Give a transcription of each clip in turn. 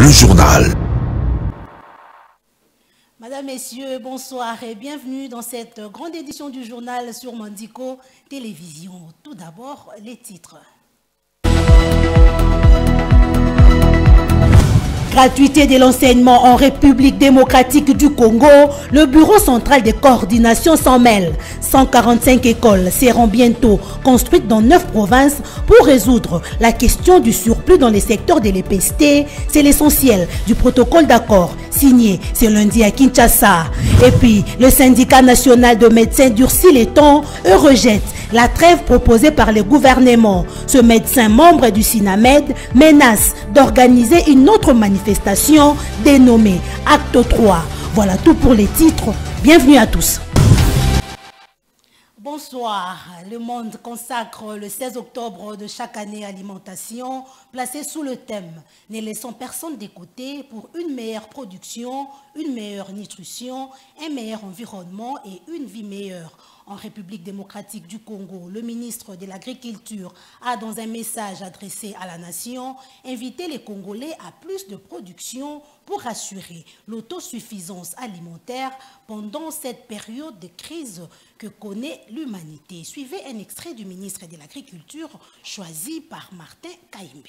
le journal. Madame, Messieurs, bonsoir et bienvenue dans cette grande édition du journal sur Mandiko Télévision. Tout d'abord, les titres. Gratuité de l'enseignement en République démocratique du Congo, le Bureau central de coordination s'en mêle. 145 écoles seront bientôt construites dans 9 provinces pour résoudre la question du surplus dans les secteurs de l'EPST. C'est l'essentiel du protocole d'accord signé ce lundi à Kinshasa. Et puis, le syndicat national de médecins durcit les temps et rejette la trêve proposée par le gouvernement. Ce médecin membre du SINAMED menace d'organiser une autre manifestation dénommée Acte 3. Voilà tout pour les titres. Bienvenue à tous. Bonsoir. Le monde consacre le 16 octobre de chaque année à l'alimentation, placé sous le thème « Ne laissons personne de côté pour une meilleure production, une meilleure nutrition, un meilleur environnement et une vie meilleure ». En République démocratique du Congo, le ministre de l'Agriculture a, dans un message adressé à la nation, invité les Congolais à plus de production pour assurer l'autosuffisance alimentaire pendant cette période de crise que connaît l'humanité. Suivez un extrait du ministre de l'Agriculture choisi par Martin Kaimbe.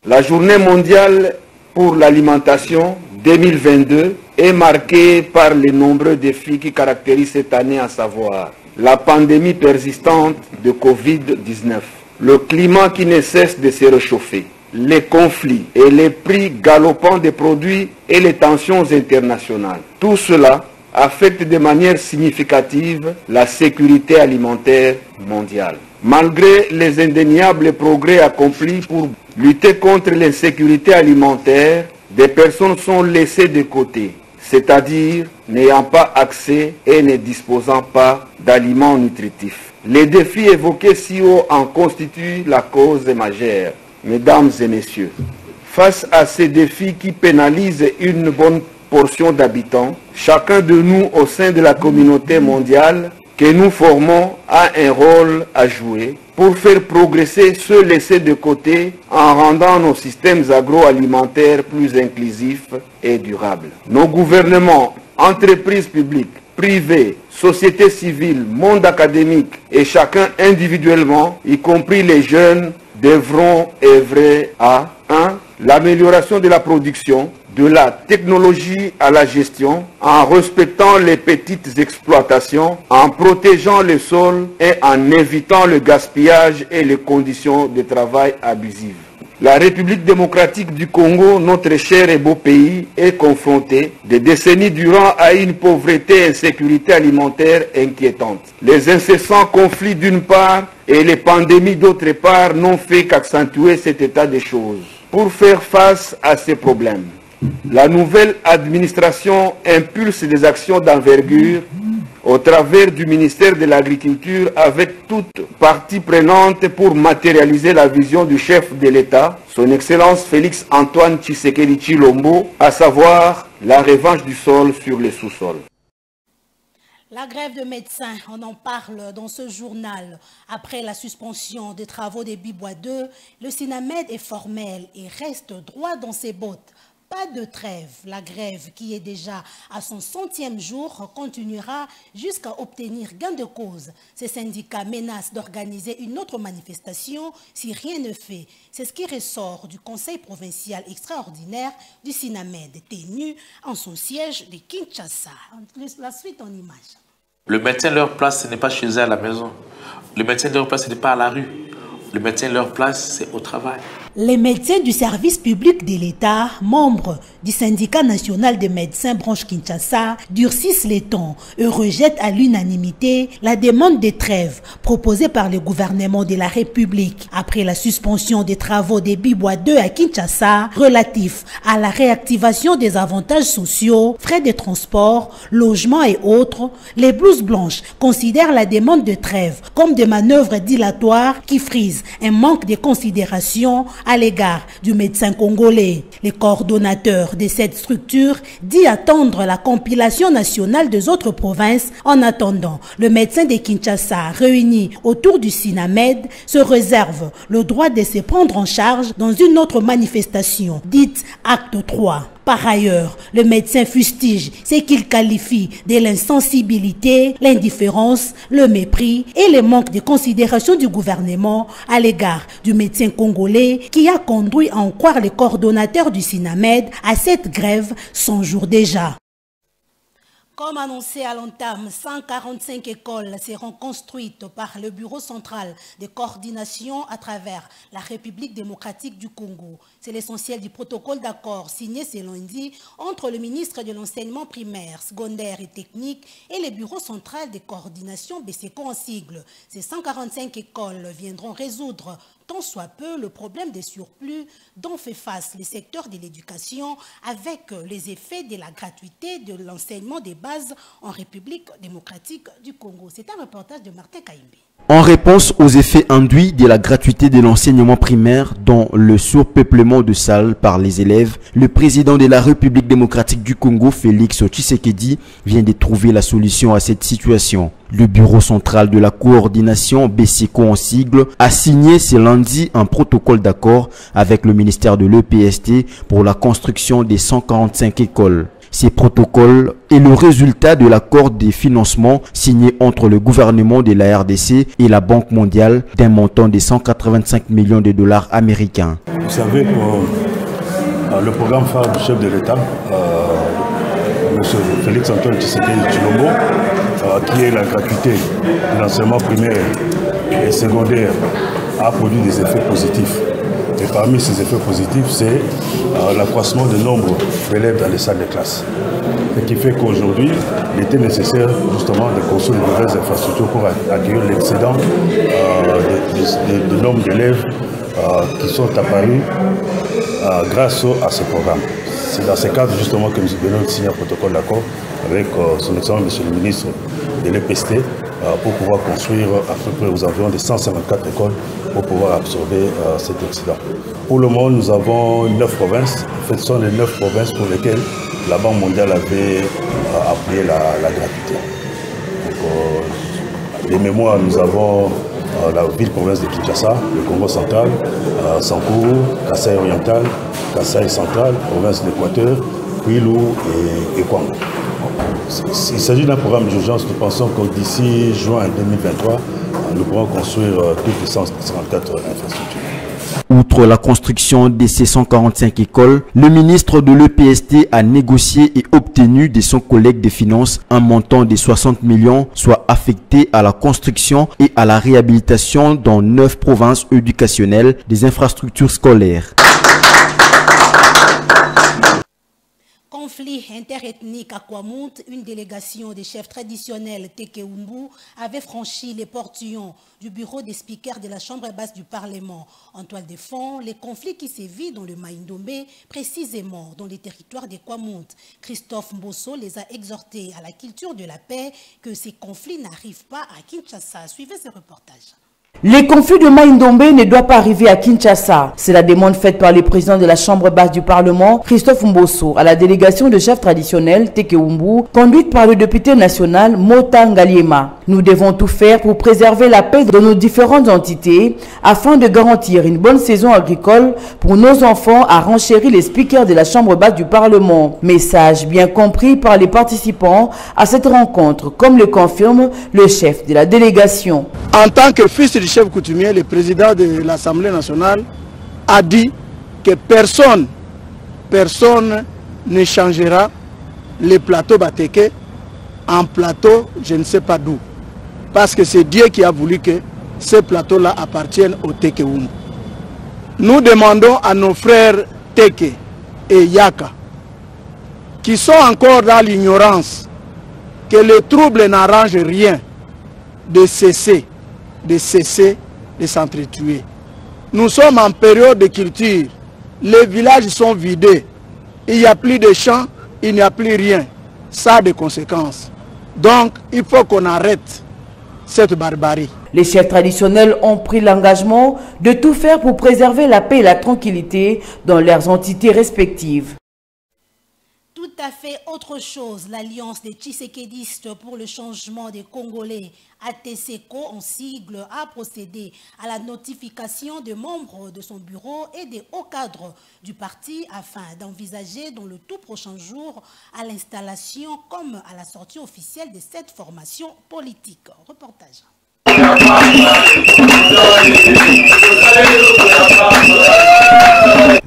La journée mondiale pour l'alimentation 2022 est marquée par les nombreux défis qui caractérisent cette année, à savoir la pandémie persistante de Covid-19, le climat qui ne cesse de se réchauffer, les conflits et les prix galopants des produits et les tensions internationales. Tout cela affecte de manière significative la sécurité alimentaire mondiale. Malgré les indéniables progrès accomplis pour lutter contre l'insécurité alimentaire, des personnes sont laissées de côté, c'est-à-dire n'ayant pas accès et ne disposant pas d'aliments nutritifs. Les défis évoqués si haut en constituent la cause majeure. Mesdames et messieurs, face à ces défis qui pénalisent une bonne portion d'habitants, chacun de nous au sein de la communauté mondiale que nous formons a un rôle à jouer pour faire progresser ceux laissés de côté en rendant nos systèmes agroalimentaires plus inclusifs et durables. Nos gouvernements, entreprises publiques, privées, sociétés civiles, monde académique et chacun individuellement, y compris les jeunes, devront œuvrer à 1. L'amélioration de la production, de la technologie à la gestion, en respectant les petites exploitations, en protégeant les sols et en évitant le gaspillage et les conditions de travail abusives. La République démocratique du Congo, notre cher et beau pays, est confrontée des décennies durant à une pauvreté et insécurité alimentaire inquiétante. Les incessants conflits d'une part et les pandémies d'autre part n'ont fait qu'accentuer cet état des choses. Pour faire face à ces problèmes, la nouvelle administration impulse des actions d'envergure au travers du ministère de l'Agriculture avec toute partie prenante pour matérialiser la vision du chef de l'État, son Excellence Félix Antoine Tshisekedi Tshilombo, à savoir la revanche du sol sur les sous-sols. La grève de médecins, on en parle dans ce journal. Après la suspension des travaux des Bibois 2, le SINAMED est formel et reste droit dans ses bottes. Pas de trêve. La grève, qui est déjà à son 100e jour, continuera jusqu'à obtenir gain de cause. Ces syndicats menacent d'organiser une autre manifestation si rien ne fait. C'est ce qui ressort du Conseil provincial extraordinaire du SINAMED, tenu en son siège de Kinshasa. La suite en image. Le médecin, leur place, ce n'est pas chez eux à la maison. Le médecin, leur place, ce n'est pas à la rue. Le médecin, leur place, c'est au travail. Les médecins du service public de l'État, membres du syndicat national des médecins branche Kinshasa, durcissent les tons et rejettent à l'unanimité la demande de trêve proposée par le gouvernement de la République après la suspension des travaux des Bibois 2 à Kinshasa relatifs à la réactivation des avantages sociaux, frais de transport, logements et autres. Les blouses blanches considèrent la demande de trêve comme des manœuvres dilatoires qui frisent un manque de considération à l'égard du médecin congolais. Les coordonnateurs de cette structure disent attendre la compilation nationale des autres provinces. En attendant, le médecin de Kinshasa réuni autour du SINAMED se réserve le droit de se prendre en charge dans une autre manifestation, dite Acte 3. Par ailleurs, le médecin fustige ce qu'il qualifie de l'insensibilité, l'indifférence, le mépris et le manque de considération du gouvernement à l'égard du médecin congolais qui a conduit à en croire les coordonnateurs du SINAMED à cette grève 100 jours déjà. Comme annoncé à l'entame, 145 écoles seront construites par le Bureau central de coordination à travers la République démocratique du Congo. C'est l'essentiel du protocole d'accord signé ce lundi entre le ministre de l'enseignement primaire, secondaire et technique et le Bureau central de coordination BCECO en sigle. Ces 145 écoles viendront résoudre tant soit peu le problème des surplus dont fait face le secteur de l'éducation avec les effets de la gratuité de l'enseignement des bases en République démocratique du Congo. C'est un reportage de Martin Kaimbi. En réponse aux effets induits de la gratuité de l'enseignement primaire dont le surpeuplement de salles par les élèves, le président de la République démocratique du Congo, Félix Tshisekedi, vient de trouver la solution à cette situation. Le Bureau central de la coordination BCECO en sigle a signé ce lundi un protocole d'accord avec le ministère de l'EPST pour la construction des 145 écoles. Ces protocoles est le résultat de l'accord de financement signé entre le gouvernement de la RDC et la Banque mondiale d'un montant de 185 millions de dollars américains. Vous savez que le programme phare du chef de l'État, M. Félix Antoine Tshisekedi Tshilombo, qui est la gratuité de l'enseignement primaire et secondaire, a produit des effets positifs. Et parmi ces effets positifs, c'est l'accroissement du nombre d'élèves dans les salles de classe. Ce qui fait qu'aujourd'hui, il était nécessaire justement de construire de nouvelles infrastructures pour accueillir l'excédent du nombre d'élèves qui sont apparus grâce à ce programme. C'est dans ce cadre justement que nous venons de signer un protocole d'accord avec son excellence monsieur le ministre de l'EPST pour pouvoir construire à peu près aux environs de 154 écoles pour pouvoir absorber cet excédent. Pour le moment, nous avons 9 provinces. En fait, ce sont les 9 provinces pour lesquelles la Banque mondiale avait appuyé la gratuité. Donc, les mémoires, nous avons la ville-province de Kinshasa, le Congo central, Sankourou, Kasaï oriental, Kasaï central, province de l'Équateur, Kwilu et Kwango. Il s'agit d'un programme d'urgence. Nous pensons que d'ici juin 2023, nous pourrons construire toutes les 154 infrastructures. Outre la construction de ces 145 écoles, le ministre de l'EPST a négocié et obtenu de son collègue des finances un montant de 60 millions, soit affecté à la construction et à la réhabilitation dans 9 provinces éducationnelles des infrastructures scolaires. Conflit interethnique à Kwamount, une délégation des chefs traditionnels Tekewumbu avait franchi les portillons du bureau des speakers de la Chambre basse du Parlement. En toile de fond, les conflits qui sévissent dans le Maïndomé, précisément dans les territoires de Kwamount. Christophe Mbosso les a exhortés à la culture de la paix, que ces conflits n'arrivent pas à Kinshasa. Suivez ce reportage. Les conflits de Maïndombe ne doivent pas arriver à Kinshasa. C'est la demande faite par le président de la Chambre basse du Parlement, Christophe Mbosso, à la délégation de chefs traditionnels Tekewumbu, conduite par le député national Mota Ngaliema. Nous devons tout faire pour préserver la paix dans nos différentes entités afin de garantir une bonne saison agricole pour nos enfants, a renchéri les speakers de la Chambre basse du Parlement. Message bien compris par les participants à cette rencontre, comme le confirme le chef de la délégation. En tant que fils du chef coutumier, le président de l'Assemblée nationale a dit que personne ne changera les plateaux Bateke en plateau je ne sais pas d'où. Parce que c'est Dieu qui a voulu que ces plateaux-là appartiennent au Tekewumbu. Nous demandons à nos frères Teke et Yaka, qui sont encore dans l'ignorance, que le trouble n'arrange rien, de cesser de s'entretuer. Nous sommes en période de culture. Les villages sont vidés. Il n'y a plus de champs, il n'y a plus rien. Ça a des conséquences. Donc, il faut qu'on arrête cette barbarie. Les chefs traditionnels ont pris l'engagement de tout faire pour préserver la paix et la tranquillité dans leurs entités respectives. Tout à fait autre chose, l'Alliance des Tshisekédistes pour le changement des Congolais, ATCECO en sigle, a procédé à la notification des membres de son bureau et des hauts cadres du parti afin d'envisager dans le tout prochain jour à l'installation comme à la sortie officielle de cette formation politique. Reportage.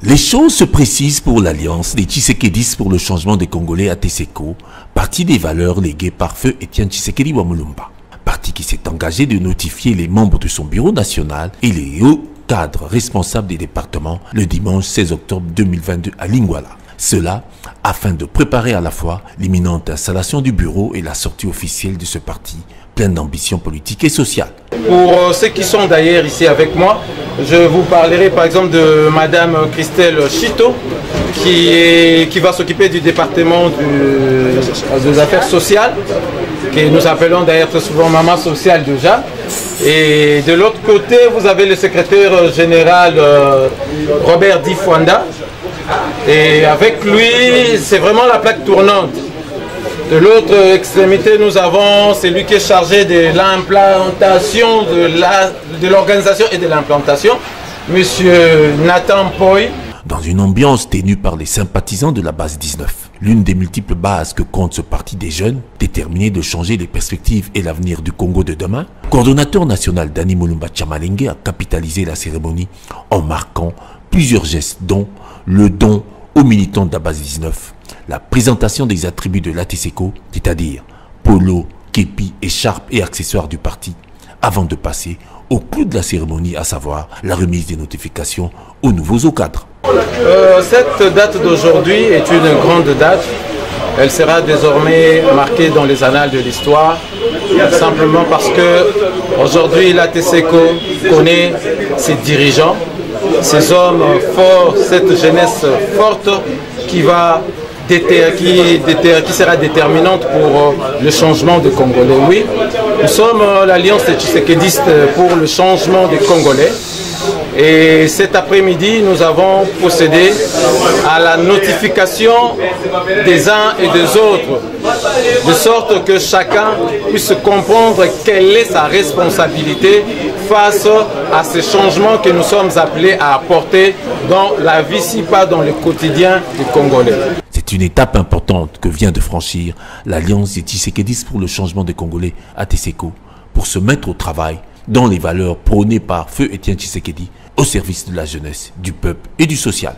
Les choses se précisent pour l'Alliance des Tshisekédistes pour le changement des Congolais ATCECO, parti des valeurs léguées par feu Étienne Tshisekedi Wamulumba. Parti qui s'est engagé de notifier les membres de son bureau national et les hauts cadres responsables des départements le dimanche 16 octobre 2022 à Lingwala. Cela afin de préparer à la fois l'imminente installation du bureau et la sortie officielle de ce parti plein d'ambition politique et sociale. Pour ceux qui sont d'ailleurs ici avec moi, je vous parlerai par exemple de Madame Christelle Chito qui va s'occuper du département des affaires sociales, que nous appelons d'ailleurs très souvent Maman Sociale déjà. Et de l'autre côté, vous avez le secrétaire général Robert Difwanda. Et avec lui, c'est vraiment la plaque tournante. De l'autre extrémité, nous avons celui qui est chargé de l'implantation, de l'organisation et de l'implantation, Monsieur Nathan Poy. Dans une ambiance ténue par les sympathisants de la base 19, l'une des multiples bases que compte ce parti des jeunes, déterminé de changer les perspectives et l'avenir du Congo de demain, coordonnateur national Dani Mulumba Tchamalenge a capitalisé la cérémonie en marquant plusieurs gestes, dont le don aux militants de la base 19, la présentation des attributs de l'ATCECO, c'est-à-dire polo, képi, écharpe et accessoires du parti, avant de passer au clou de la cérémonie, à savoir la remise des notifications aux nouveaux hauts cadres. Cette date d'aujourd'hui est une grande date. Elle sera désormais marquée dans les annales de l'histoire, simplement parce que aujourd'hui l'ATCECO connaît ses dirigeants, ces hommes forts, cette jeunesse forte qui sera déterminante pour le changement des Congolais. Oui, nous sommes l'Alliance des Tshisekédistes pour le changement des Congolais. Et cet après-midi, nous avons procédé à la notification des uns et des autres, de sorte que chacun puisse comprendre quelle est sa responsabilité face à ces changements que nous sommes appelés à apporter dans la vie, si pas dans le quotidien du Congolais. C'est une étape importante que vient de franchir l'Alliance des Tshisekédistes pour le changement des Congolais ATCECO pour se mettre au travail dans les valeurs prônées par feu Étienne Tshisekedi au service de la jeunesse, du peuple et du social.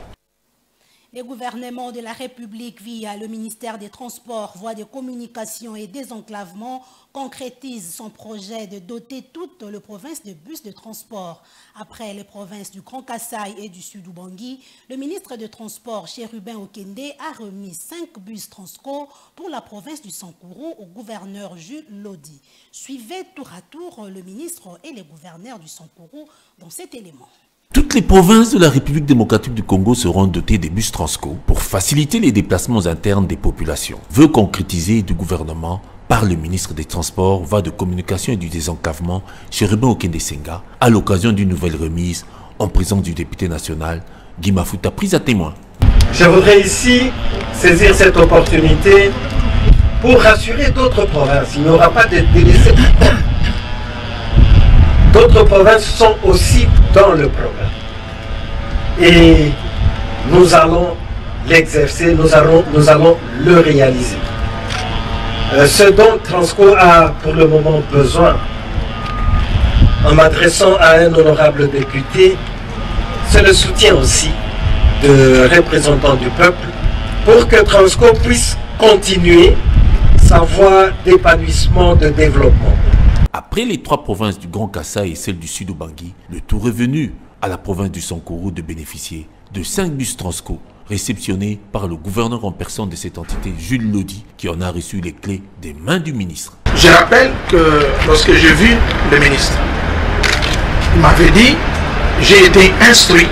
Le gouvernement de la République, via le ministère des Transports, Voies de Communication et Désenclavement, concrétise son projet de doter toute la province de bus de transport. Après les provinces du Grand Kassai et du Sud-Ubangi, le ministre des Transports, Chérubin Okende, a remis 5 bus Transco pour la province du Sankourou au gouverneur Jules Lodi. Suivez tour à tour le ministre et les gouverneurs du Sankourou dans cet élément. Toutes les provinces de la République démocratique du Congo seront dotées des bus Transco pour faciliter les déplacements internes des populations. Vœu concrétisé du gouvernement par le ministre des Transports, Voies de Communication et du Désenclavement, Chérubin Okende Senga, à l'occasion d'une nouvelle remise en présence du député national, Guy Mafuta, prise à témoin. Je voudrais ici saisir cette opportunité pour rassurer d'autres provinces. Il n'y aura pas de délaissés. D'autres provinces sont aussi dans le programme. Et nous allons l'exercer, nous allons le réaliser. Ce dont Transco a pour le moment besoin, en m'adressant à un honorable député, c'est le soutien aussi de représentants du peuple pour que Transco puisse continuer sa voie d'épanouissement, de développement. Après les 3 provinces du Grand Kassai et celle du Sud-Ubangi, le tour est venu à la province du Sankourou de bénéficier de 5 bus Transco réceptionnés par le gouverneur en personne de cette entité, Jules Lodi, qui en a reçu les clés des mains du ministre. Je rappelle que lorsque j'ai vu le ministre, il m'avait dit, j'ai été instruit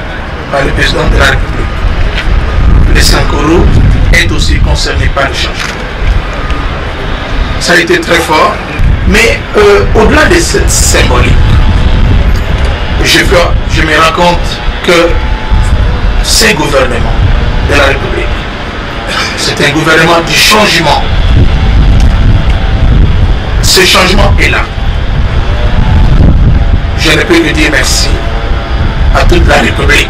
par le président de la République. Le Sankourou est aussi concerné par le changement. Ça a été très fort. Mais au-delà de cette symbolique, je me rends compte que ces gouvernements de la République, c'est un gouvernement du changement. Ce changement est là. Je ne peux que dire merci à toute la République.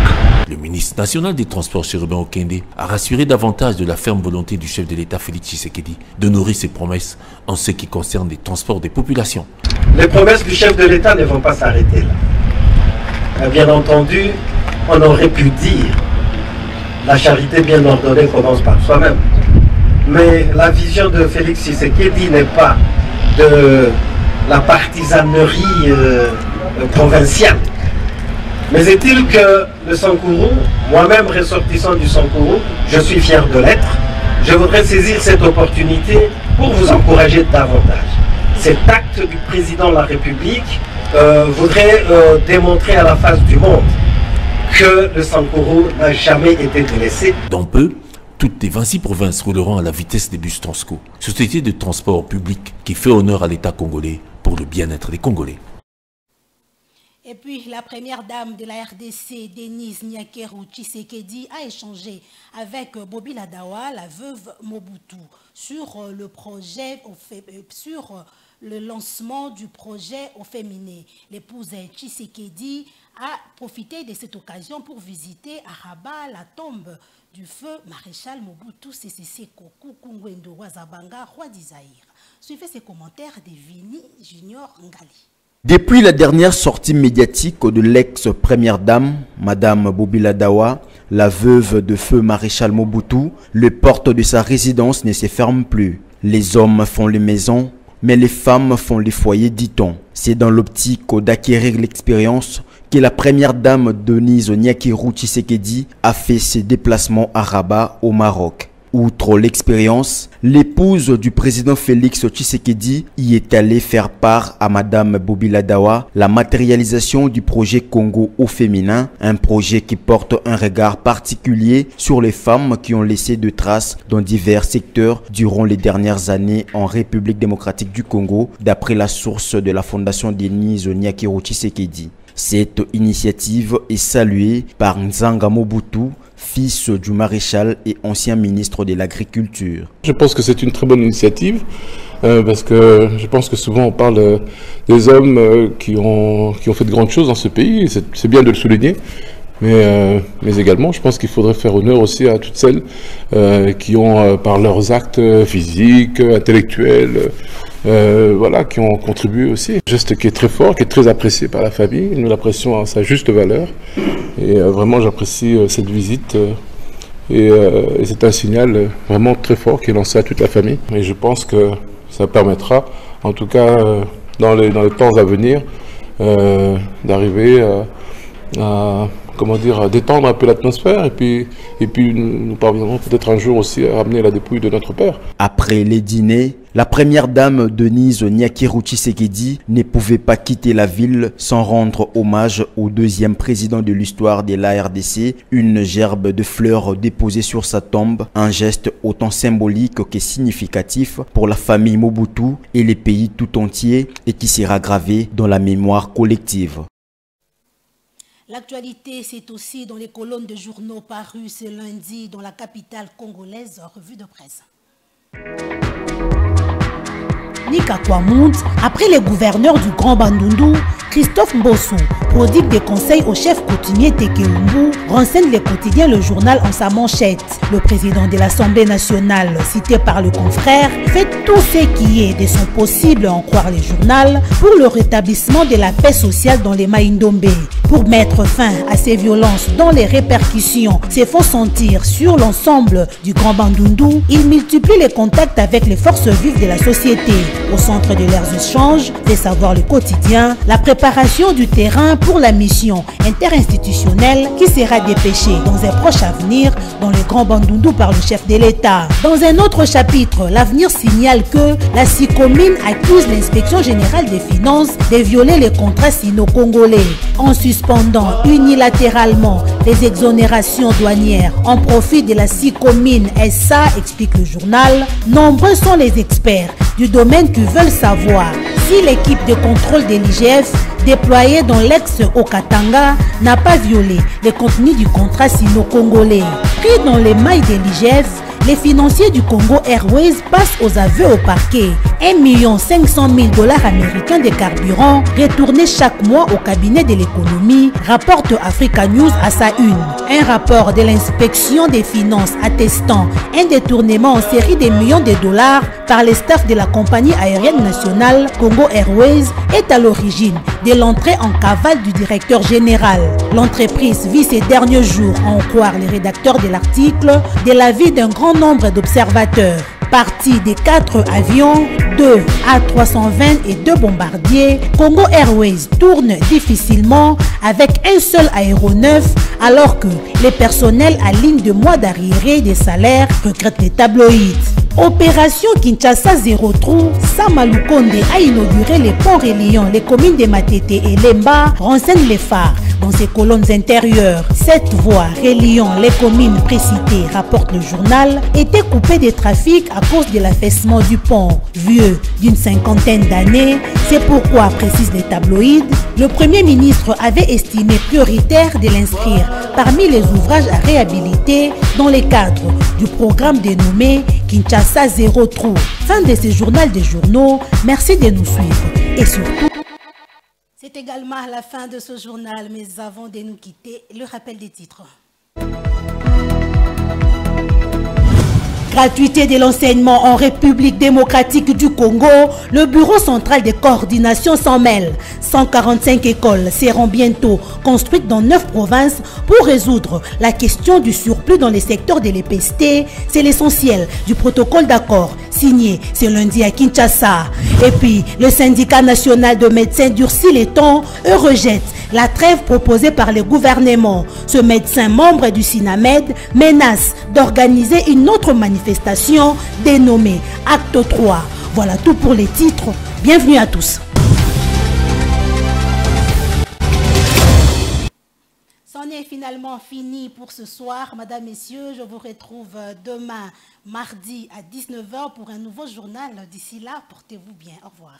Le ministre national des Transports, Chérubin Okende, a rassuré davantage de la ferme volonté du chef de l'État, Félix Tshisekedi, d'honorer ses promesses en ce qui concerne les transports des populations. Les promesses du chef de l'État ne vont pas s'arrêter là. Bien entendu, on aurait pu dire la charité bien ordonnée commence par soi-même. Mais la vision de Félix Tshisekedi n'est pas de la partisanerie provinciale. Mais est-il que le Sankourou, moi-même ressortissant du Sankourou, je suis fier de l'être, je voudrais saisir cette opportunité pour vous encourager davantage. Cet acte du président de la République voudrait démontrer à la face du monde que le Sankourou n'a jamais été délaissé. Dans peu, toutes les 26 provinces rouleront à la vitesse des bus Transco, société de transport public qui fait honneur à l'État congolais pour le bien-être des Congolais. Et puis, la première dame de la RDC, Denise Nyakeru Tshisekedi, a échangé avec Bobby Ladawa, la veuve Mobutu, sur le projet, sur le lancement du projet au féminin. L'épouse Tshisekedi a profité de cette occasion pour visiter à Rabat la tombe du feu maréchal Mobutu Sese Seko Kukungwendo Wazabanga, roi d'Isaïr. Suivez ces commentaires de Vini Junior Ngali. Depuis la dernière sortie médiatique de l'ex-première dame, Madame Bobby Ladawa, la veuve de feu maréchal Mobutu, les portes de sa résidence ne se ferment plus. Les hommes font les maisons, mais les femmes font les foyers, dit-on. C'est dans l'optique d'acquérir l'expérience que la première dame Denise Nyakeru Tshisekedi a fait ses déplacements à Rabat, au Maroc. Outre l'expérience, l'épouse du président Félix Tshisekedi y est allée faire part à Madame Bobby Ladawa la matérialisation du projet Congo au féminin, un projet qui porte un regard particulier sur les femmes qui ont laissé de traces dans divers secteurs durant les dernières années en République démocratique du Congo, d'après la source de la fondation Denise Nyakeru Tshisekedi. Cette initiative est saluée par Nzanga Mobutu, fils du maréchal et ancien ministre de l'Agriculture. Je pense que c'est une très bonne initiative parce que je pense que souvent on parle des hommes qui ont fait de grandes choses dans ce pays, c'est bien de le souligner. Mais également, je pense qu'il faudrait faire honneur aussi à toutes celles qui ont, par leurs actes physiques, intellectuels, voilà, qui ont contribué aussi. Un geste qui est très fort, qui est très apprécié par la famille. Nous l'apprécions à sa juste valeur. Et vraiment, j'apprécie cette visite. Et c'est un signal vraiment très fort qui est lancé à toute la famille. Et je pense que ça permettra, en tout cas dans les temps à venir, d'arriver à comment dire, à détendre un peu l'atmosphère et puis nous parviendrons peut-être un jour aussi à ramener la dépouille de notre père. Après les dîners, la première dame Denise Nyakeru Tshisekedi ne pouvait pas quitter la ville sans rendre hommage au deuxième président de l'histoire de la RDC, une gerbe de fleurs déposée sur sa tombe, un geste autant symbolique que significatif pour la famille Mobutu et les pays tout entier et qui sera gravé dans la mémoire collective. L'actualité, c'est aussi dans les colonnes de journaux parus ce lundi dans la capitale congolaise, revue de presse. Nika Kwamound, après les gouverneurs du Grand Bandundu, Christophe Mbossou prodigue des conseils au chef coutumier Tekewumbu, renseigne les quotidiens Le Journal en sa manchette. Le président de l'Assemblée nationale, cité par le confrère, fait tout ce qui est de son possible, à en croire le journal, pour le rétablissement de la paix sociale dans les Maïndombe. Pour mettre fin à ces violences dont les répercussions se font sentir sur l'ensemble du Grand Bandundu, il multiplie les contacts avec les forces vives de la société. Au centre de leurs échanges, des savoirs le quotidien, la préparation du terrain pour la mission interinstitutionnelle qui sera dépêchée dans un proche avenir dans le Grand Bandundu par le chef de l'État. Dans un autre chapitre, l'avenir signale que la SICOMINE accuse l'inspection générale des finances de violer les contrats sino-congolais en suspendant unilatéralement les exonérations douanières en profit de la SICOMINE SA, explique le journal. Nombreux sont les experts du domaine qui veulent savoir Si l'équipe de contrôle de l'IGF déployée dans l'ex-Okatanga n'a pas violé les contenus du contrat sino-congolais, pris dans les mailles de l'IGF, les financiers du Congo Airways passent aux aveux au parquet. 1 500 000 $ américains de carburant retournés chaque mois au cabinet de l'économie, rapporte Africa News à sa une. Un rapport de l'inspection des finances attestant un détournement en série de millions de dollars par les staffs de la compagnie aérienne nationale Congo Airways est à l'origine de l'entrée en cavale du directeur général. L'entreprise vit ces derniers jours, à en croire les rédacteurs de l'article, de l'avis d'un grand nombre d'observateurs. Parti des 4 avions, 2 A320 et 2 bombardiers, Congo Airways tourne difficilement avec un seul aéronef alors que les personnels alignent de mois d'arriérés des salaires, regrettent les tabloïds. Opération Kinshasa Zéro Trou, Samalukonde a inauguré les ponts reliant les communes de Matete et Lemba, renseigne les phares. Dans ses colonnes intérieures, 7 voies reliant les communes précitées, rapporte le journal, étaient coupées de trafic à cause de l'affaissement du pont. Vieux d'une 50aine d'années, c'est pourquoi, précisent les tabloïds, le Premier ministre avait estimé prioritaire de l'inscrire parmi les ouvrages à réhabiliter dans le cadre du programme dénommé Kinshasa Zéro Trou. Fin de ce journal des journaux, merci de nous suivre et surtout... C'est également à la fin de ce journal, mais avant de nous quitter, le rappel des titres. Gratuité de l'enseignement en République démocratique du Congo, le Bureau central de coordination s'en mêle. 145 écoles seront bientôt construites dans 9 provinces pour résoudre la question du surplus dans les secteurs de l'EPST. C'est l'essentiel du protocole d'accord signé ce lundi à Kinshasa. Et puis, le syndicat national de médecins durcit les temps et rejette la trêve proposée par le gouvernement. Ce médecin membre du SINAMED menace d'organiser une autre manifestation dénommée Acte 3. Voilà tout pour les titres. Bienvenue à tous. C'en est finalement fini pour ce soir. Madame, Messieurs, je vous retrouve demain, mardi à 19 h pour un nouveau journal. D'ici là, portez-vous bien. Au revoir.